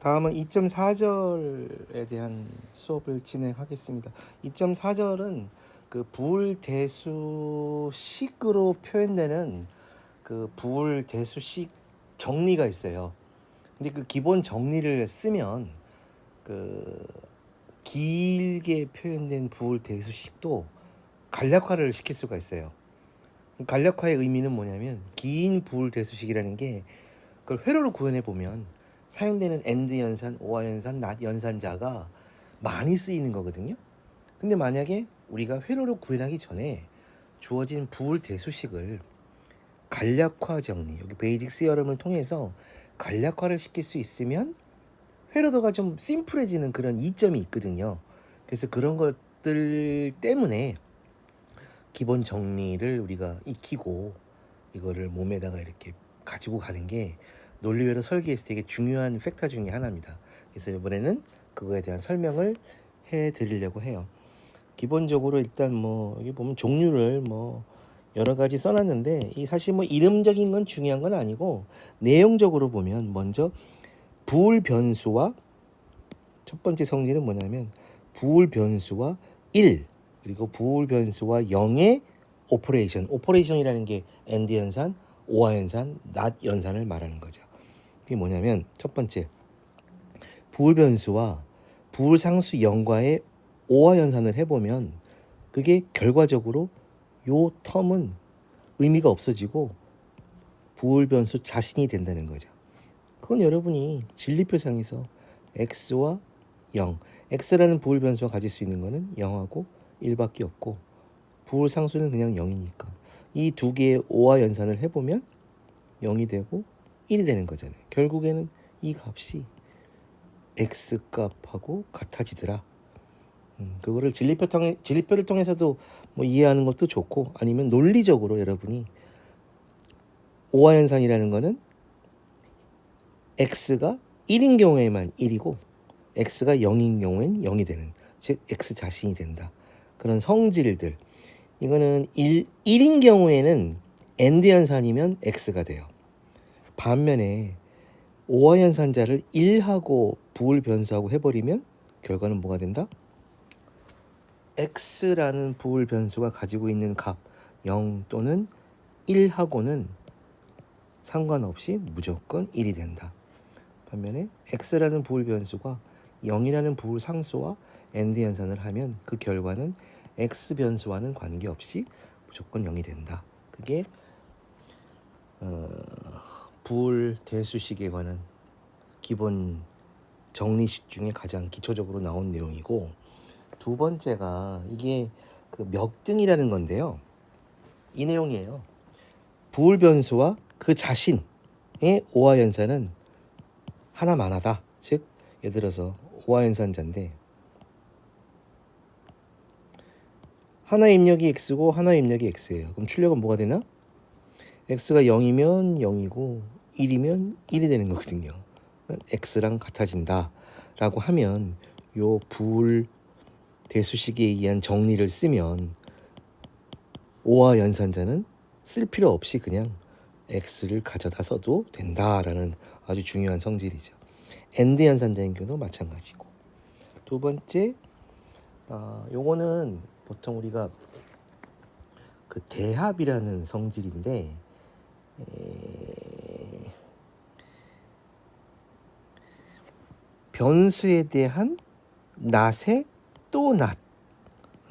다음은 2.4절에 대한 수업을 진행하겠습니다. 2.4절은 그 부울대수식으로 표현되는 그 부울대수식 정리가 있어요. 근데 그 기본 정리를 쓰면 그 길게 표현된 부울대수식도 간략화를 시킬 수가 있어요. 간략화의 의미는 뭐냐면 긴 부울대수식이라는 게 그걸 회로로 구현해 보면 사용되는 엔드 연산, 오화 연산, 낫 연산자가 많이 쓰이는 거거든요. 근데 만약에 우리가 회로로 구현하기 전에 주어진 부울대수식을 간략화 정리, 여기 베이직 시어럼을 통해서 간략화를 시킬 수 있으면 회로도가 좀 심플해지는 그런 이점이 있거든요. 그래서 그런 것들 때문에 기본 정리를 우리가 익히고 이거를 몸에다가 이렇게 가지고 가는 게 논리회로 설계에서 되게 중요한 팩터 중에 하나입니다. 그래서 이번에는 그거에 대한 설명을 해드리려고 해요. 기본적으로 일단 뭐 여기 보면 종류를 뭐 여러 가지 써놨는데 이 사실 뭐 이름적인 건 중요한 건 아니고 내용적으로 보면 먼저 부울 변수와 첫 번째 성질은 뭐냐면 부울 변수와 1 그리고 부울 변수와 0의 오퍼레이션이라는 게 엔드 연산, 오화 연산, 낫 연산을 말하는 거죠. 이게 뭐냐면 첫 번째 부울 변수와 부울 상수 0과의 오화 연산을 해보면 그게 결과적으로 요 텀은 의미가 없어지고 부울 변수 자신이 된다는 거죠. 그건 여러분이 진리표상에서 x와 0, x라는 부울 변수가 가질 수 있는 거는 0하고 1밖에 없고 부울 상수는 그냥 0이니까 이 두 개의 오화 연산을 해보면 0이 되고 1이 되는 거잖아요. 결국에는 이 값이 x 값하고 같아지더라. 그거를 진리표를 통해서도 뭐 이해하는 것도 좋고 아니면 논리적으로 여러분이 오화 연산이라는 거는 x가 1인 경우에만 1이고 x가 0인 경우엔 0이 되는, 즉 x 자신이 된다. 그런 성질들. 이거는 1인 경우에는 엔드 연산이면 x가 돼요. 반면에 오화 연산자를 1하고 부울 변수하고 해버리면 결과는 뭐가 된다? x라는 부울 변수가 가지고 있는 값 0 또는 1하고는 상관없이 무조건 1이 된다. 반면에 x라는 부울 변수가 0이라는 부울 상수와 엔드 연산을 하면 그 결과는 x 변수와는 관계없이 무조건 0이 된다. 그게 부울 대수식에 관한 기본 정리식 중에 가장 기초적으로 나온 내용이고, 두 번째가 이게 그 멱등이라는 건데요. 이 내용이에요. 부울 변수와 그 자신의 오화 연산은 하나만 하다. 즉 예를 들어서 오화 연산자인데 하나 입력이 x고 하나 입력이 x예요. 그럼 출력은 뭐가 되나? x가 0이면 0이고 1이면 1이 되는 거거든요. x랑 같아진다 라고 하면 요 부울 대수식에 의한 정리를 쓰면 오화 연산자는 쓸 필요 없이 그냥 x를 가져다 써도 된다라는 아주 중요한 성질이죠. 엔드 연산자인 경우도 마찬가지고. 두 번째, 요거는 보통 우리가 그 대합이라는 성질인데 변수에 대한 낫의 또 낫,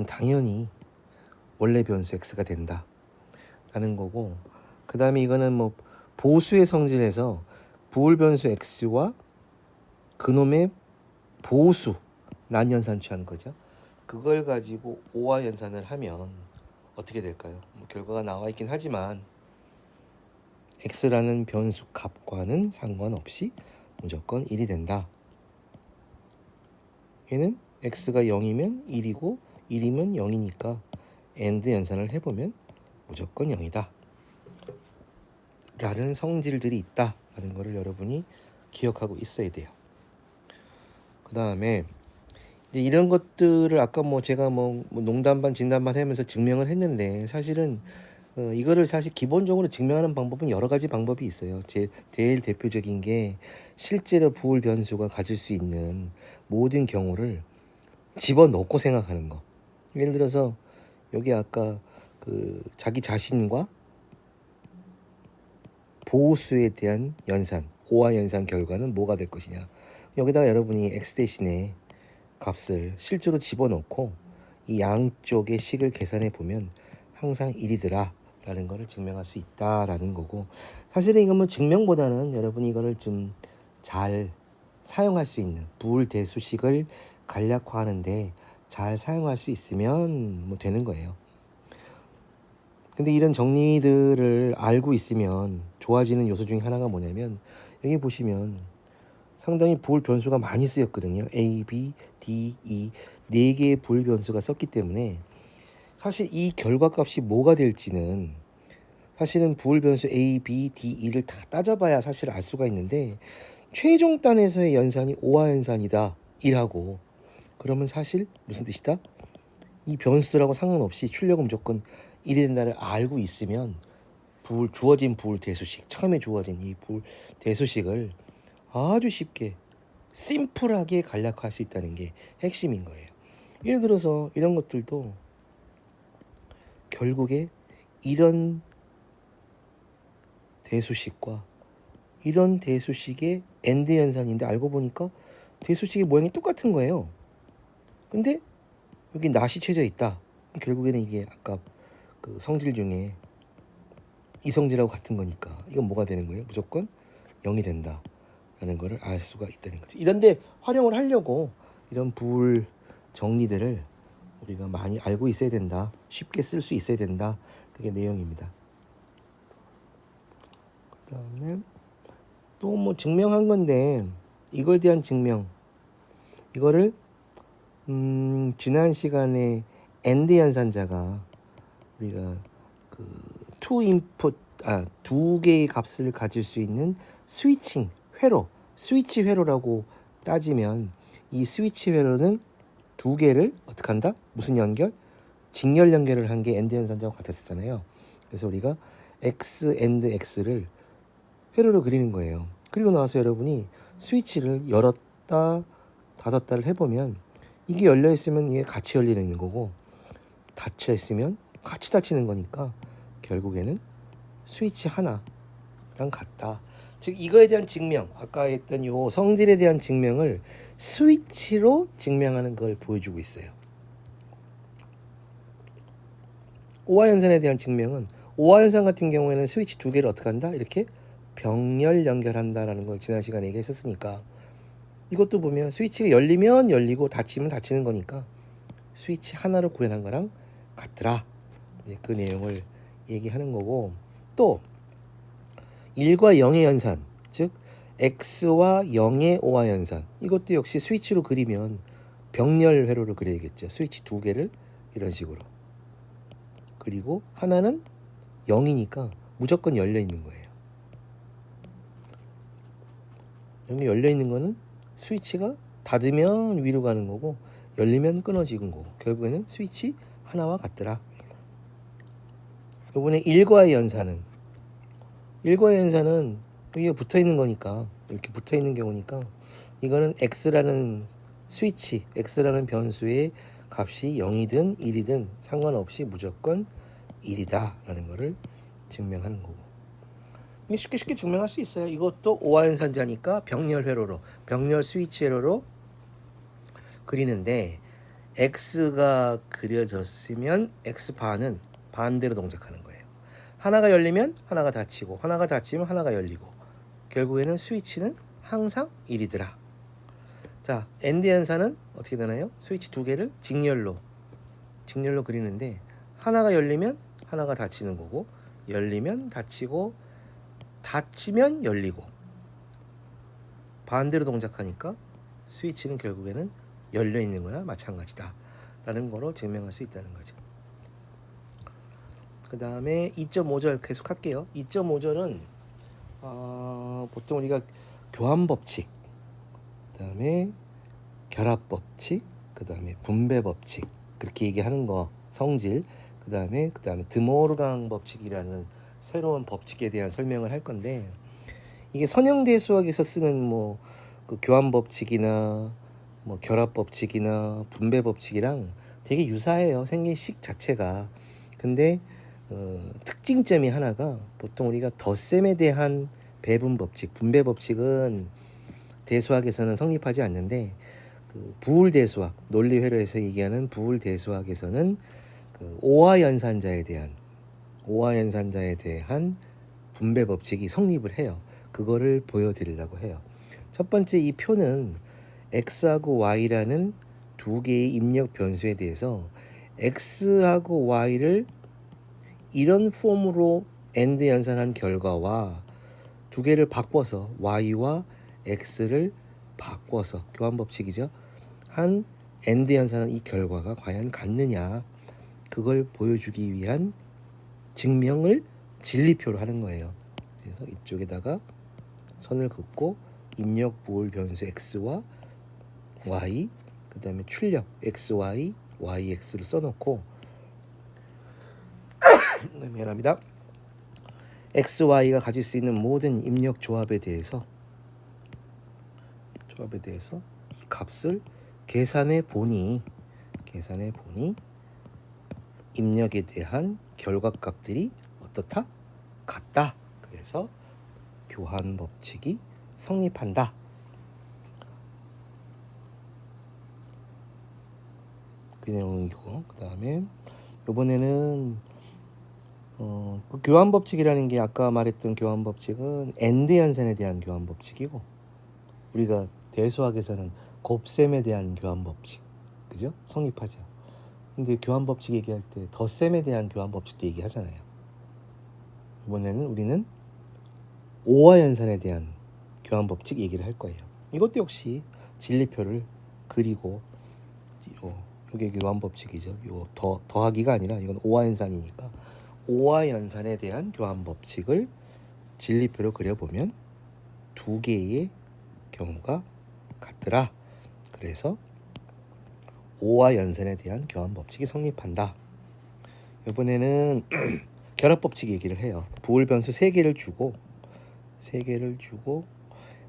당연히 원래 변수 x가 된다 라는 거고, 그 다음에 이거는 뭐 보수의 성질에서 부울 변수 x와 그놈의 보수 낫 연산 취하는 거죠. 그걸 가지고 오화 연산을 하면 어떻게 될까요? 뭐 결과가 나와 있긴 하지만 x라는 변수 값과는 상관없이 무조건 1이 된다. 얘는 x가 0이면 1이고 1이면 0이니까 엔드 연산을 해보면 무조건 0이다 라는 성질들이 있다 라는 거를 여러분이 기억하고 있어야 돼요. 그 다음에 이제 이런 것들을 아까 뭐 제가 뭐 농담반 진담반 하면서 증명을 했는데 사실은 이거를 사실 기본적으로 증명하는 방법은 여러 가지 방법이 있어요. 제일 대표적인 게 실제로 부울 변수가 가질 수 있는 모든 경우를 집어넣고 생각하는 거. 예를 들어서 여기 아까 그 자기 자신과 보호수에 대한 연산, 오화 연산 결과는 뭐가 될 것이냐. 여기다가 여러분이 x 대신에 값을 실제로 집어넣고 이 양쪽의 식을 계산해 보면 항상 1이더라 라는 거를 증명할 수 있다라는 거고, 사실은 이건 뭐 증명보다는 여러분이 이거를 좀 잘 사용할 수 있는 부울 대수식을 간략화하는데 잘 사용할 수 있으면 뭐 되는 거예요. 근데 이런 정리들을 알고 있으면 좋아지는 요소 중에 하나가 뭐냐면, 여기 보시면 상당히 부울 변수가 많이 쓰였거든요. A, B, D, E 4개의 부울 변수가 썼기 때문에 사실 이 결과값이 뭐가 될지는 사실은 부울 변수 A, B, D, E를 다 따져봐야 사실 알 수가 있는데, 최종 단에서의 연산이 오화 연산이다 1하고, 그러면 사실 무슨 뜻이다? 이 변수들하고 상관없이 출력은 무조건 1이 된다를 알고 있으면 주어진 부울 대수식, 처음에 주어진 이 부울 대수식을 아주 쉽게 심플하게 간략화할 수 있다는 게 핵심인 거예요. 예를 들어서 이런 것들도 결국에 이런 대수식과 이런 대수식의 엔드 연산인데 알고 보니까 대수식의 모양이 똑같은 거예요. 근데 여기 낫이 쳐져 있다. 결국에는 이게 아까 그 성질 중에 이성질하고 같은 거니까 이건 뭐가 되는 거예요? 무조건 0이 된다 라는 거를 알 수가 있다는 거죠. 이런데 활용을 하려고 이런 부울 정리들을 우리가 많이 알고 있어야 된다. 쉽게 쓸 수 있어야 된다. 그게 내용입니다. 그 다음에 또 뭐 증명한 건데, 이거에 대한 증명, 이거를 지난 시간에 엔드 연산자가 우리가 그 두 개의 값을 가질 수 있는 스위칭 회로, 스위치 회로라고 따지면, 이 스위치 회로는 두 개를 어떻게 한다? 무슨 연결? 직렬 연결을 한 게 엔드 연산자와 같았었잖아요. 그래서 우리가 x 엔드 x를 회로로 그리는 거예요. 그리고 나서 여러분이 스위치를 열었다 닫았다를 해보면 이게 열려 있으면 이게 같이 열리는 거고, 닫혀 있으면 같이 닫히는 거니까 결국에는 스위치 하나랑 같다. 즉 이거에 대한 증명, 아까 했던 요 성질에 대한 증명을 스위치로 증명하는 걸 보여주고 있어요. 오화 연산에 대한 증명은, 오화 연산 같은 경우에는 스위치 두 개를 어떻게 한다? 이렇게 병렬 연결한다라는 걸 지난 시간에 얘기했었으니까, 이것도 보면 스위치가 열리면 열리고 닫히면 닫히는 거니까 스위치 하나로 구현한 거랑 같더라. 이제 그 내용을 얘기하는 거고, 또 1과 0의 연산, 즉 x와 0의 오화 연산, 이것도 역시 스위치로 그리면 병렬 회로를 그려야겠죠. 스위치 두 개를 이런 식으로 그리고 하나는 0이니까 무조건 열려 있는 거예요. 여기 열려 있는 거는 스위치가 닫으면 위로 가는 거고 열리면 끊어지는 거고, 결국에는 스위치 하나와 같더라. 이번에 1과의 연산은, 1과의 연산은 여기가 붙어 있는 거니까, 이렇게 붙어 있는 경우니까 이거는 x라는 스위치, x라는 변수의 값이 0이든 1이든 상관없이 무조건 1이다 라는 거를 증명하는 거고, 쉽게 증명할 수 있어요. 이것도 오화 연산자니까 병렬 회로로, 병렬 스위치 회로로 그리는데, x가 그려졌으면 x바는 반대로 동작하는 거예요. 하나가 열리면 하나가 닫히고, 하나가 닫히면 하나가 열리고, 결국에는 스위치는 항상 1이더라. 자, 엔드 연산은 어떻게 되나요? 스위치 두 개를 직렬로 그리는데, 하나가 열리면 하나가 닫히는 거고, 열리면 닫히고, 닫히면 열리고, 반대로 동작하니까 스위치는 결국에는 열려 있는 거나 마찬가지다 라는 거로 증명할 수 있다는 거죠. 그 다음에 2.5절 계속 할게요. 2.5절은 보통 우리가 교환법칙, 그 다음에 결합법칙, 그 다음에 분배법칙, 그렇게 얘기하는 거, 성질, 그 다음에 드모르강 법칙이라는 새로운 법칙에 대한 설명을 할 건데, 이게 선형대수학에서 쓰는 뭐 그 교환법칙이나 뭐 결합법칙이나 분배법칙이랑 되게 유사해요. 생긴 식 자체가. 근데 특징점이 하나가 보통 우리가 덧셈에 대한 배분법칙, 분배법칙은 대수학에서는 성립하지 않는데 그 부울대수학, 논리회로에서 얘기하는 부울대수학에서는 그 오화연산자에 대한 분배법칙이 성립을 해요. 그거를 보여드리려고 해요. 첫 번째 이 표는 x하고 y라는 두 개의 입력 변수에 대해서 x하고 y를 이런 폼으로 AND 연산한 결과와 두 개를 바꿔서 y와 x를 바꿔서 교환법칙이죠. 한 AND 연산한 이 결과가 과연 같느냐 그걸 보여주기 위한 증명을 진리표로 하는 거예요. 그래서 이쪽에다가 선을 긋고 입력 부울 변수 x와 y 그 다음에 출력 xy, yx를 써놓고 미안합니다. xy가 가질 수 있는 모든 입력 조합에 대해서 이 값을 계산해 보니 입력에 대한 결과값들이 어떻다? 같다. 그래서 교환 법칙이 성립한다. 그 내용이고 그 다음에 이번에는 그 교환 법칙이라는 게 아까 말했던 교환 법칙은 AND 연산에 대한 교환 법칙이고 우리가 대수학에서는 곱셈에 대한 교환 법칙 그죠? 성립하죠. 근데 교환 법칙 얘기할 때 덧셈에 대한 교환 법칙도 얘기하잖아요. 이번에는 우리는 오화 연산에 대한 교환 법칙 얘기를 할 거예요. 이것도 역시 진리표를 그리고 이게 교환 법칙이죠. 요 더하기가 아니라 이건 오화 연산이니까 오화 연산에 대한 교환 법칙을 진리표로 그려보면 두 개의 경우가 같더라. 그래서 오화 연산에 대한 교환 법칙이 성립한다. 이번에는 결합 법칙 얘기를 해요. 부울 변수 3개를 주고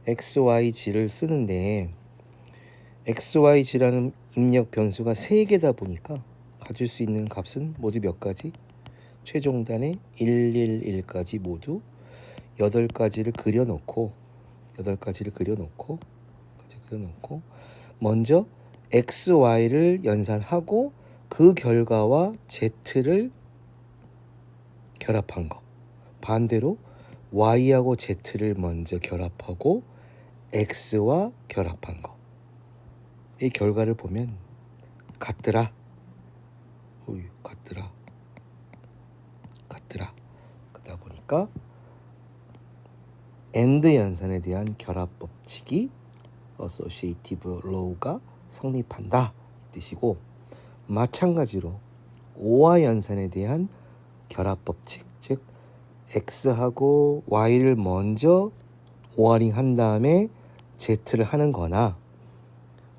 x, y, g를 쓰는데 x, y, g라는 입력 변수가 3개다 보니까 가질 수 있는 값은 모두 몇 가지? 최종단에 111까지 모두 8가지를 그려놓고 먼저 x, y를 연산하고 그 결과와 z를 결합한 거. 반대로 y하고 z를 먼저 결합하고 x와 결합한 거. 이 결과를 보면 같더라. 그러다 보니까 AND 연산에 대한 결합 법칙이 associative law가 성립한다 이 뜻이고 마찬가지로 오화 연산에 대한 결합 법칙 즉 x하고 y를 먼저 오화링 한 다음에 z를 하는 거나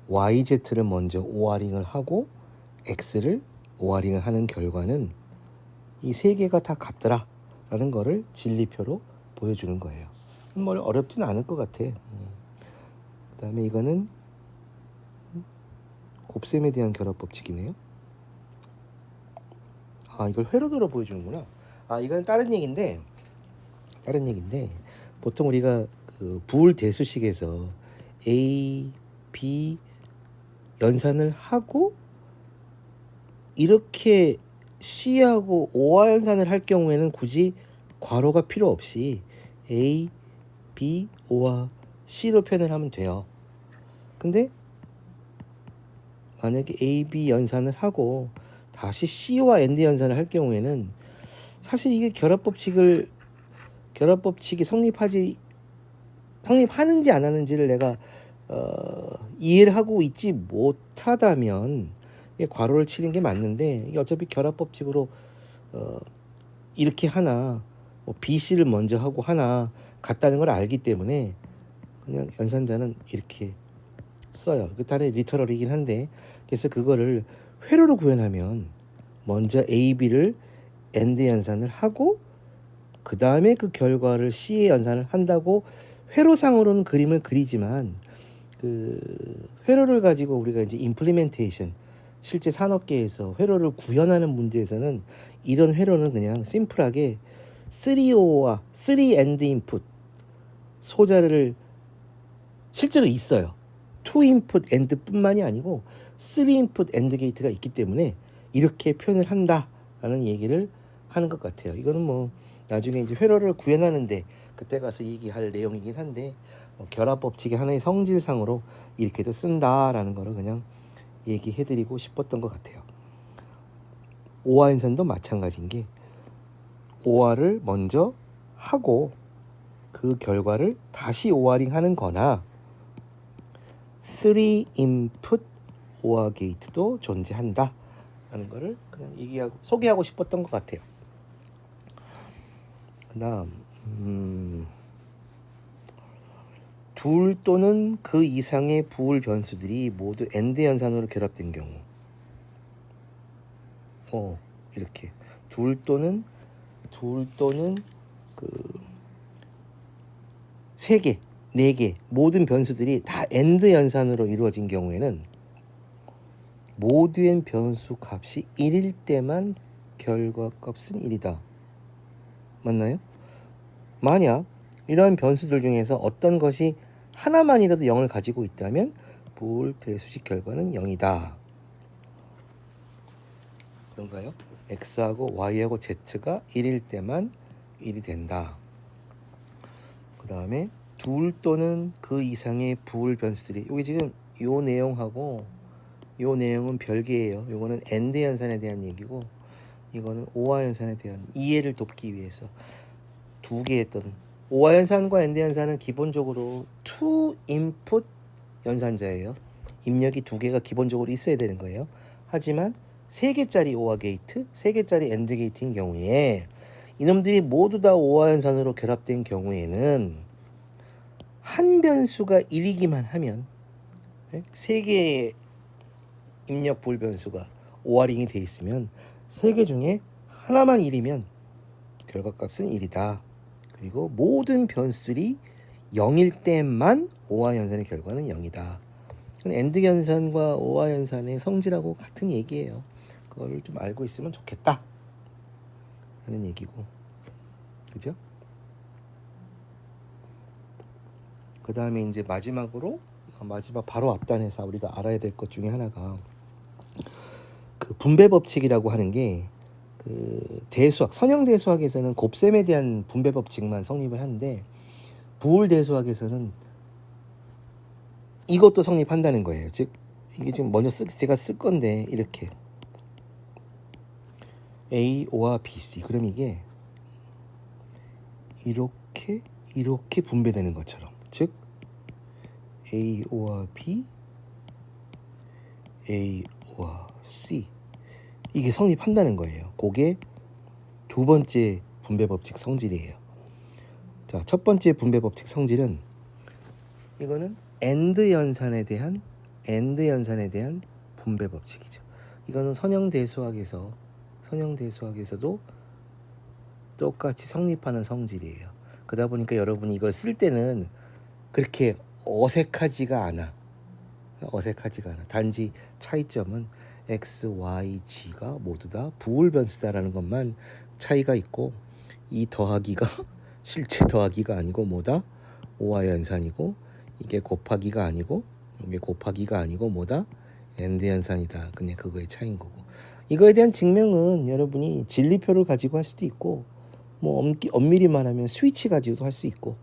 yz를 먼저 오화링을 하고 x를 오화링을 하는 결과는 이 3개가 다 같더라 라는 거를 진리표로 보여주는 거예요. 뭐 어렵진 않을 것 같아. 그 다음에 이거는 곱셈에 대한 결합 법칙이네요. 이걸 회로도로 보여주는구나. 이건 다른 얘기인데 보통 우리가 그 부울 대수식에서 A, B 연산을 하고 이렇게 C하고 O화 연산을 할 경우에는 굳이 괄호가 필요 없이 A, B, O와 C로 표현을 하면 돼요. 근데 만약에 A, B 연산을 하고 다시 C와 AND 연산을 할 경우에는 사실 이게 결합 법칙이 성립하는지 안 하는지를 내가 이해를 하고 있지 못하다면 이게 괄호를 치는 게 맞는데 이게 어차피 결합 법칙으로 이렇게 하나 뭐 B, C를 먼저 하고 하나 같다는 걸 알기 때문에 그냥 연산자는 이렇게 써요. 그 단의 리터럴이긴 한데 그래서 그거를 회로로 구현하면 먼저 A, B를 AND 연산을 하고 그 다음에 그 결과를 C에 연산을 한다고 회로상으로는 그림을 그리지만 그 회로를 가지고 우리가 이제 임플리멘테이션 실제 산업계에서 회로를 구현하는 문제에서는 이런 회로는 그냥 심플하게 3O와 3 엔드 인풋 소자를 실제로 있어요. 2 인풋 엔드 뿐만이 아니고 3 인풋 엔드 게이트가 있기 때문에 이렇게 표현을 한다라는 얘기를 하는 것 같아요. 이거는 뭐 나중에 이제 회로를 구현하는데 그때 가서 얘기할 내용이긴 한데 결합 법칙의 하나의 성질상으로 이렇게도 쓴다라는 거를 그냥 얘기해드리고 싶었던 것 같아요. 오화 연산도 마찬가지인 게 오화를 먼저 하고 그 결과를 다시 오화링 하는 거나 3 인풋 오화 게이트도 존재한다 라는 거를 그냥 얘기하고 소개하고 싶었던 것 같아요. 그 다음 둘 또는 그 이상의 부울 변수들이 모두 엔드 연산으로 결합된 경우 이렇게 둘 또는 그 3개, 4개 모든 변수들이 다 엔드 연산으로 이루어진 경우에는 모두의 변수 값이 1일 때만 결과값은 1이다. 맞나요? 만약 이러한 변수들 중에서 어떤 것이 하나만이라도 0을 가지고 있다면 부울 대수식 결과는 0이다. 그런가요? x하고 y하고 z가 1일 때만 1이 된다. 그 다음에 둘 또는 그 이상의 부울 변수들이 여기 지금 요 내용하고 요 내용은 별개예요. 요거는 엔드 연산에 대한 얘기고 이거는 오화 연산에 대한 이해를 돕기 위해서 두 개의 또는 오화 연산과 엔드 연산은 기본적으로 2 인풋 연산자예요. 입력이 2개가 기본적으로 있어야 되는 거예요. 하지만 3개짜리 오화 게이트, 3개짜리 엔드 게이트인 경우에 이놈들이 모두 다 오화 연산으로 결합된 경우에는 한 변수가 1이기만 하면 3개의 입력 부울 변수가 오화링이 돼 있으면 3개 중에 하나만 1이면 결과값은 1이다. 그리고 모든 변수들이 0일 때만 오화 연산의 결과는 0이다. 엔드 연산과 오화 연산의 성질하고 같은 얘기예요. 그걸 좀 알고 있으면 좋겠다 하는 얘기고, 그죠? 그 다음에 이제 마지막 바로 앞단에서 우리가 알아야 될 것 중에 하나가 그 분배 법칙이라고 하는 게 그 대수학, 선형 대수학에서는 곱셈에 대한 분배 법칙만 성립을 하는데 부울 대수학에서는 이것도 성립한다는 거예요. 즉 이게 지금 먼저 제가 쓸 건데 이렇게 A5와 BC 그럼 이게 이렇게 분배되는 것처럼 즉 A5와 B, A와 C 이게 성립한다는 거예요. 그게 두 번째 분배 법칙 성질이에요. 자, 첫 번째 분배 법칙 성질은 이거는 엔드 연산에 대한 분배 법칙이죠. 이거는 선형 대수학에서도 똑같이 성립하는 성질이에요. 그러다 보니까 여러분이 이걸 쓸 때는 그렇게 어색하지가 않아. 단지 차이점은 x, y, g가 모두 다 부울 변수다라는 것만 차이가 있고 이 더하기가 실제 더하기가 아니고 뭐다? 오화 연산이고 이게 곱하기가 아니고 뭐다? 엔드 연산이다. 그냥 그거의 차이인 거고. 이거에 대한 증명은 여러분이 진리표를 가지고 할 수도 있고 뭐 엄밀히 말하면 스위치 가지고도 할 수 있고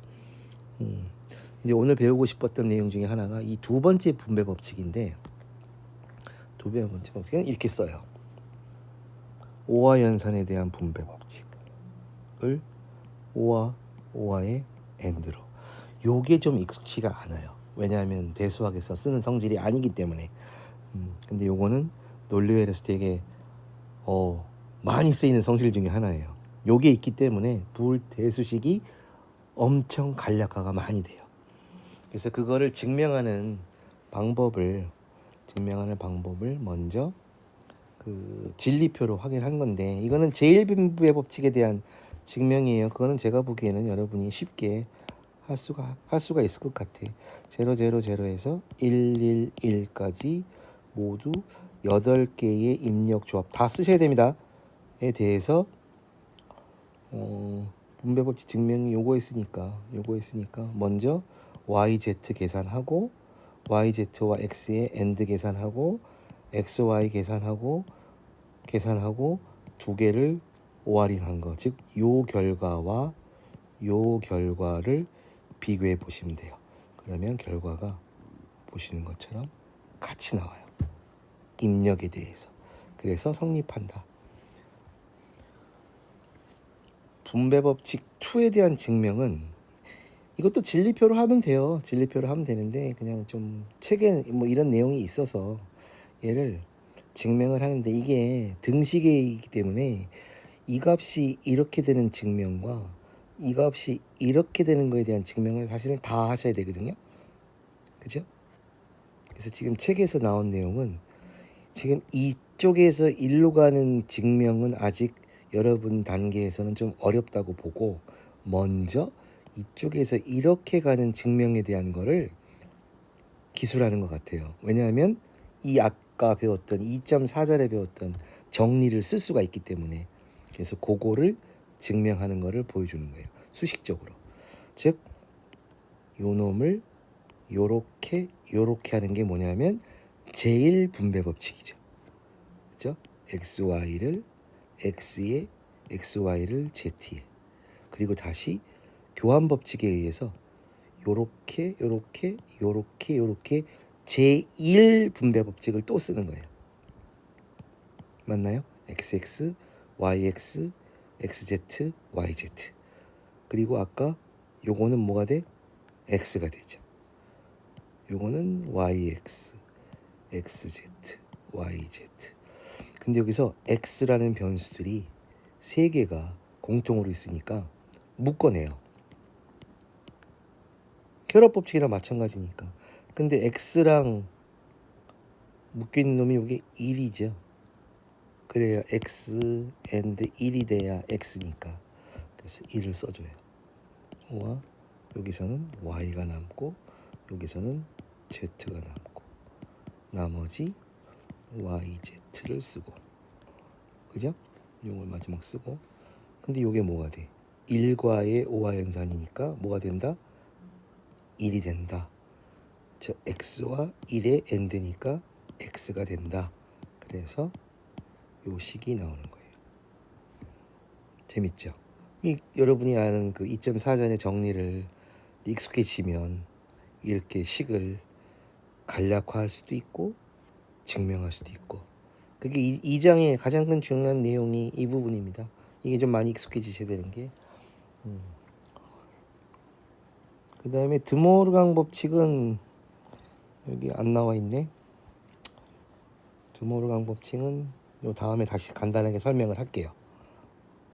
이제 오늘 배우고 싶었던 내용 중에 하나가 이 두 번째 분배 법칙인데 두 번째 법칙은 이렇게 써요. 오화 연산에 대한 분배 법칙을 오화의 엔드로. 요게 좀 익숙치가 않아요. 왜냐하면 대수학에서 쓰는 성질이 아니기 때문에. 근데 요거는 논리회로서 되게 많이 쓰이는 성질 중에 하나예요. 요게 있기 때문에 부울 대수식이 엄청 간략화가 많이 돼요. 그래서 그거를 증명하는 방법을 먼저 그 진리표로 확인한 건데 이거는 제1분배 법칙에 대한 증명이에요. 그거는 제가 보기에는 여러분이 쉽게 할 수가 있을 것 같아. 000에서 111까지 모두 8개의 입력 조합 다 쓰셔야 됩니다. 에 대해서 분배법칙 증명이 요거했으니까 먼저 YZ 계산하고 YZ와 X의 AND 계산하고 XY 계산하고 두 개를 오할인한 거. 즉 요 결과와 요 결과를 비교해 보시면 돼요. 그러면 결과가 보시는 것처럼 같이 나와요. 입력에 대해서. 그래서 성립한다. 분배법칙 2에 대한 증명은 이것도 진리표로 하면 돼요. 진리표로 하면 되는데 그냥 좀 책에 뭐 이런 내용이 있어서 얘를 증명을 하는데 이게 등식이기 때문에 이 값이 이렇게 되는 증명과 이 값이 이렇게 되는 거에 대한 증명을 사실은 다 하셔야 되거든요. 그죠? 그래서 지금 책에서 나온 내용은 지금 이쪽에서 일로 가는 증명은 아직 여러분 단계에서는 좀 어렵다고 보고 먼저 이쪽에서 이렇게 가는 증명에 대한 거를 기술하는 것 같아요. 왜냐하면 이 아까 배웠던 2.4절에 배웠던 정리를 쓸 수가 있기 때문에 그래서 그거를 증명하는 거를 보여주는 거예요. 수식적으로. 즉 요 놈을 요렇게 하는 게 뭐냐면 제일 분배 법칙이죠. 그죠? XY를 X에 XY를 Z에 그리고 다시 교환 법칙에 의해서 요렇게 제1 분배 법칙을 또 쓰는 거예요. 맞나요? XX, YX, XZ, YZ. 그리고 아까 요거는 뭐가 돼? X가 되죠. 요거는 YX, XZ, YZ. 근데 여기서 X라는 변수들이 3개가 공통으로 있으니까 묶어내요. 결합법칙이랑 마찬가지니까. 근데 X랑 묶여있는 놈이 여기 1이죠. 그래야 X and 1이 돼야 X니까. 그래서 1을 써줘요. 와 여기서는 Y가 남고 여기서는 Z가 남고 나머지 YZ를 쓰고 그죠? 이걸 마지막 쓰고 근데 이게 뭐가 돼? 1과의 5와 연산이니까 뭐가 된다? 1이 된다. 저 X와 1의 AND니까 X가 된다. 그래서 요 식이 나오는 거예요. 재밌죠? 여러분이 아는 그 2.4전의 정리를 익숙해지면 이렇게 식을 간략화할 수도 있고 증명할 수도 있고 그게 이 장의 가장 큰 중요한 내용이 이 부분입니다. 이게 좀 많이 익숙해지셔야 되는 게 그 다음에 드모르강 법칙은 여기 안 나와 있네. 드모르강 법칙은 요 다음에 다시 간단하게 설명을 할게요.